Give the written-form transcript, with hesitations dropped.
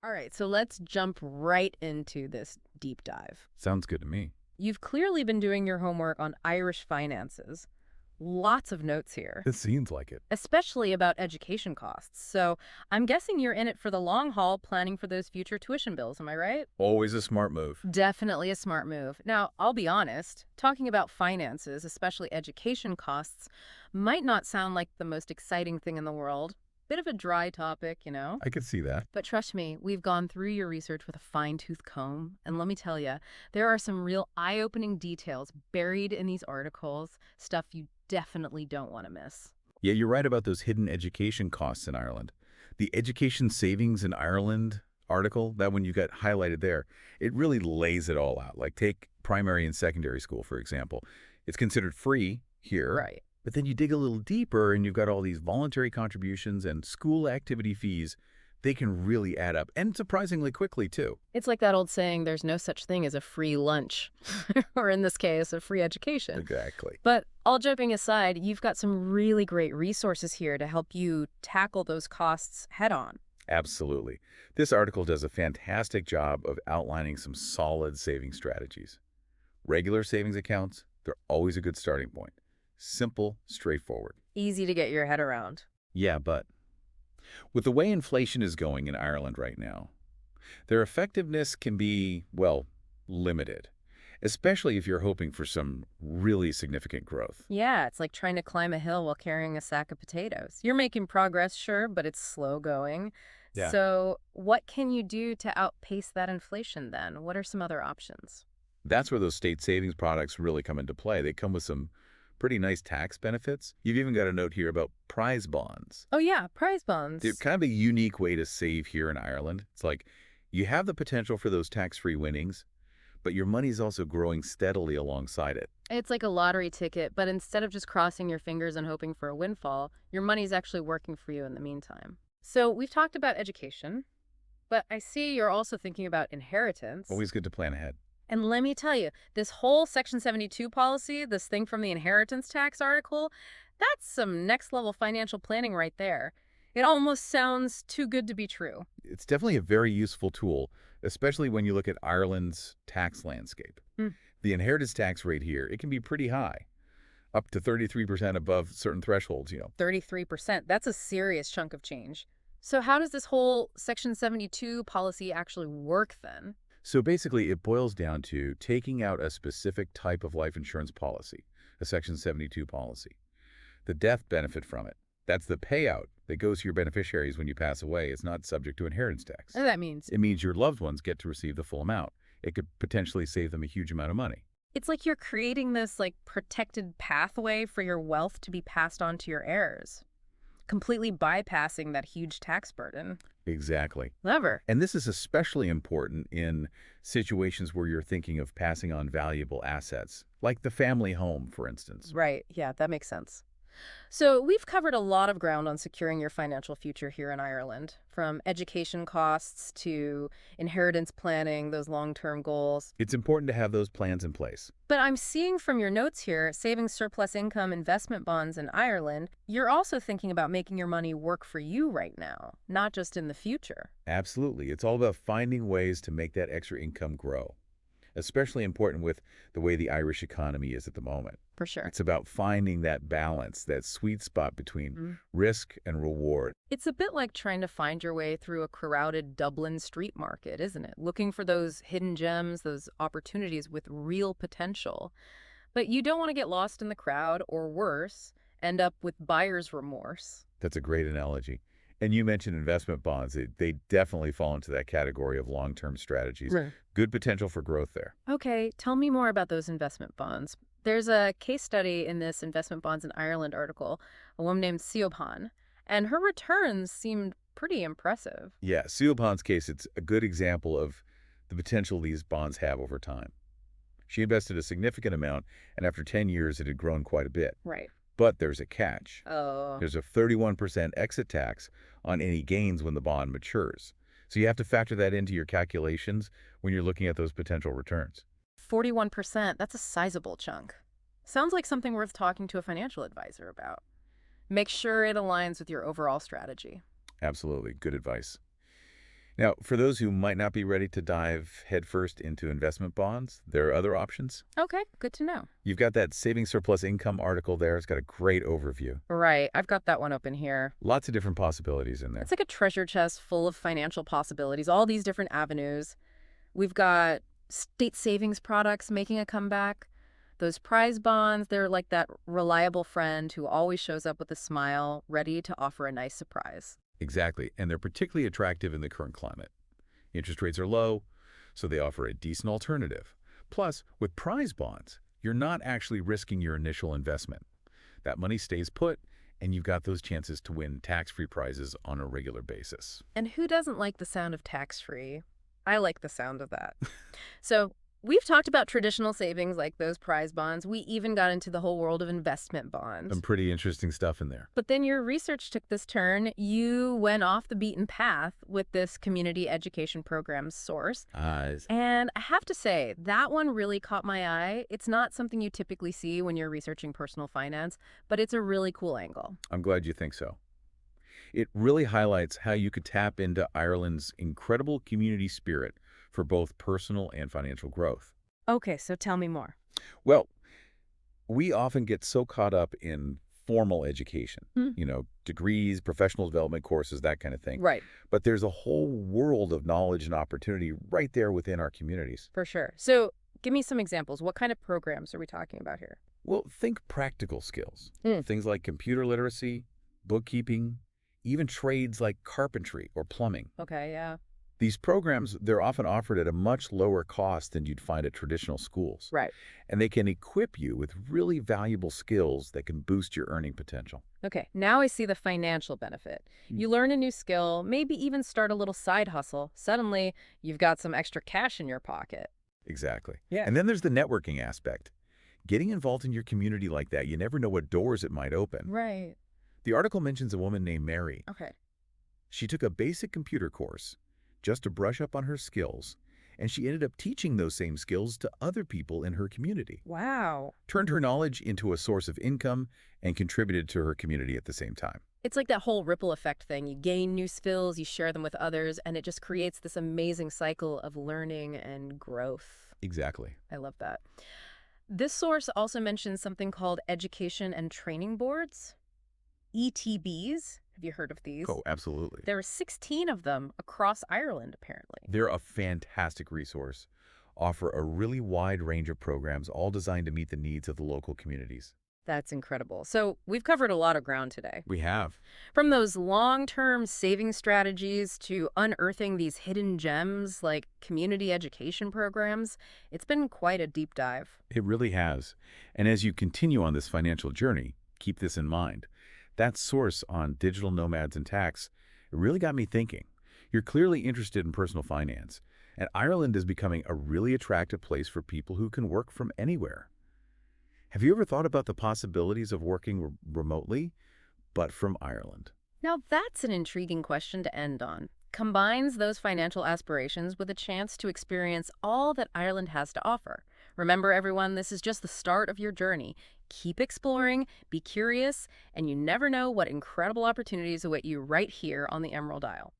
All right, so let's jump right into this deep dive. Sounds good to me. You've clearly been doing your homework on Irish finances. Lots of notes here, It seems like it. especially about education costs. So I'm guessing you're in it for the long haul, planning for those future tuition bills. Am I right? Always a smart move. Definitely a smart move. Now, I'll be honest, talking about finances, especially education costs, might not sound like the most exciting thing in the world. Bit of a dry topic, you know? I could see that. But trust me, we've gone through your research with a fine-tooth comb, and let me tell you, there are some real eye-opening details buried in these articles, stuff you definitely don't want to miss. Yeah, you're right about those hidden education costs in Ireland. The Education Savings in Ireland article, that one you got highlighted there, it really lays it all out. Like take primary and secondary school, for example. It's considered free here, Right. but then you dig a little deeper and you've got all these voluntary contributions and school activity fees. They can really add up, and surprisingly quickly, too. It's like that old saying, there's no such thing as a free lunch, or in this case, a free education. Exactly. But all joking aside, you've got some really great resources here to help you tackle those costs head on. Absolutely. This article does a fantastic job of outlining some solid saving strategies. Regular savings accounts, they're always a good starting point. Simple, straightforward. Easy to get your head around. Yeah, but with the way inflation is going in Ireland right now, their effectiveness can be, well, limited, especially if you're hoping for some really significant growth. Yeah, it's like trying to climb a hill while carrying a sack of potatoes. You're making progress, sure, but it's slow going. Yeah. So, what can you do to outpace that inflation then? What are some other options? That's where those state savings products really come into play. They come with some pretty nice tax benefits. You've even got a note here about prize bonds. Oh, yeah, prize They're bonds. kind of a unique way to save here in Ireland. It's like you have the potential for those tax-free winnings, but your money's also growing steadily alongside it. It's like a lottery ticket, but instead of just crossing your fingers and hoping for a windfall, your money's actually working for you in the meantime. So, we've talked about education, but I see you're also thinking about inheritance. Always good to plan ahead. And let me tell you, this whole Section 72 policy, this thing from the inheritance tax article, that's some next level financial planning right there. It almost sounds too good to be true. It's definitely a very useful tool, especially when you look at Ireland's tax landscape. Hmm. The inheritance tax rate here, it can be pretty high, up to 33% above certain thresholds. 33%, that's a serious chunk of change. So, how does this whole Section 72 policy actually work then? So basically, it boils down to taking out a specific type of life insurance policy, a Section 72 policy. The death benefit from it, that's the payout that goes to your beneficiaries when you pass away. It's not subject to inheritance tax. And that means It means your loved ones get to receive the full amount. It could potentially save them a huge amount of money. it's like you're creating this protected pathway for your wealth to be passed on to your heirs, completely bypassing that huge tax burden. Exactly. Clever. And this is especially important in situations where you're thinking of passing on valuable assets, like the family home, for instance. Right. Yeah, that makes sense. So, we've covered a lot of ground on securing your financial future here in Ireland, from education costs to inheritance planning, those long term goals. It's important to have those plans in place. But I'm seeing from your notes here, saving surplus income investment bonds in Ireland, you're also thinking about making your money work for you right now, not just in the future. Absolutely. It's all about finding ways to make that extra income grow, especially important with the way the Irish economy is at the moment. For sure. It's about finding that balance, that sweet spot between Mm. risk and reward. It's a bit like trying to find your way through a crowded Dublin street market, isn't it? Looking for those hidden gems, those opportunities with real potential. But you don't want to get lost in the crowd or worse, end up with buyer's remorse. That's a great analogy. And you mentioned investment bonds. They definitely fall into that category of long-term strategies. Right. Good potential for growth there. Okay, tell me more about those investment bonds. There's a case study in this Investment Bonds in Ireland article, a woman named Siobhan, and her returns seemed pretty impressive. Yeah, Siobhan's case, it's a good example of the potential these bonds have over time. She invested a significant amount, and after 10 years, it had grown quite a bit. Right. But there's a catch. Oh, There's a 31% exit tax on any gains when the bond matures. So you have to factor that into your calculations when you're looking at those potential returns. 41%. That's a sizable chunk. Sounds like something worth talking to a financial advisor about. Make sure it aligns with your overall strategy. Absolutely. Good advice. Now, for those who might not be ready to dive headfirst into investment bonds, there are other options. Okay, good to know. You've got that Saving Surplus Income article there. It's got a great overview. Right, I've got that one open here. Lots of different possibilities in It's there. like a treasure chest full of financial possibilities, all these different avenues. We've got state savings products making a comeback. Those prize bonds, they're like that reliable friend who always shows up with a smile, ready to offer a nice surprise. Exactly. And they're particularly attractive in the current climate. Interest rates are low, so they offer a decent alternative. Plus, with prize bonds, you're not actually risking your initial investment. That money stays put, and you've got those chances to win tax-free prizes on a regular basis. And who doesn't like the sound of tax-free? I like the sound of that. So we've talked about traditional savings like those prize bonds. We even got into the whole world of investment bonds. Some pretty interesting stuff in there. But then your research took this turn. You went off the beaten path with this community education program source. And I have to say, that one really caught my eye. It's not something you typically see when you're researching personal finance, but it's a really cool angle. I'm glad you think so. It really highlights how you could tap into Ireland's incredible community spirit for both personal and financial growth. Okay, so tell me more. Well, we often get so caught up in formal education, Hmm. degrees, professional development courses, that kind of thing. Right, But there's a whole world of knowledge and opportunity right there within our communities. for sure. So give me some examples. What kind of programs are we talking about here? Well, think practical skills. Mm. Things like computer literacy, bookkeeping, even trades like carpentry or plumbing. Okay, yeah. These programs, they're often offered at a much lower cost than you'd find at traditional schools. Right. And they can equip you with really valuable skills that can boost your earning potential. Okay, now I see the financial benefit. You learn a new skill, maybe even start a little side hustle. Suddenly, you've got some extra cash in your pocket. Exactly. Yeah. And then there's the networking aspect. Getting involved in your community like that, you never know what doors it might open. Right. The article mentions a woman named Mary. Okay. She took a basic computer course just to brush up on her skills, and she ended up teaching those same skills to other people in her community. Wow. Turned her knowledge into a source of income and contributed to her community at the same time. It's like that whole ripple effect thing. You gain new skills, you share them with others, and it just creates this amazing cycle of learning and growth. Exactly. I love that. This source also mentions something called education and training boards, ETBs. Have you heard of these? Oh, absolutely. There are 16 of them across Ireland, apparently. They're a fantastic resource, offer a really wide range of programs, all designed to meet the needs of the local communities. That's incredible. So we've covered a lot of ground today. We have. From those long-term saving strategies to unearthing these hidden gems like community education programs, it's been quite a deep dive. It really has. And as you continue on this financial journey, keep this in mind. That source on digital nomads and tax, it really got me thinking. You're clearly interested in personal finance, and Ireland is becoming a really attractive place for people who can work from anywhere. Have you ever thought about the possibilities of working remotely, but from Ireland? Now that's an intriguing question to end on. Combines those financial aspirations with a chance to experience all that Ireland has to offer. Remember, everyone, this is just the start of your journey. Keep exploring, be curious, and you never know what incredible opportunities await you right here on the Emerald Isle.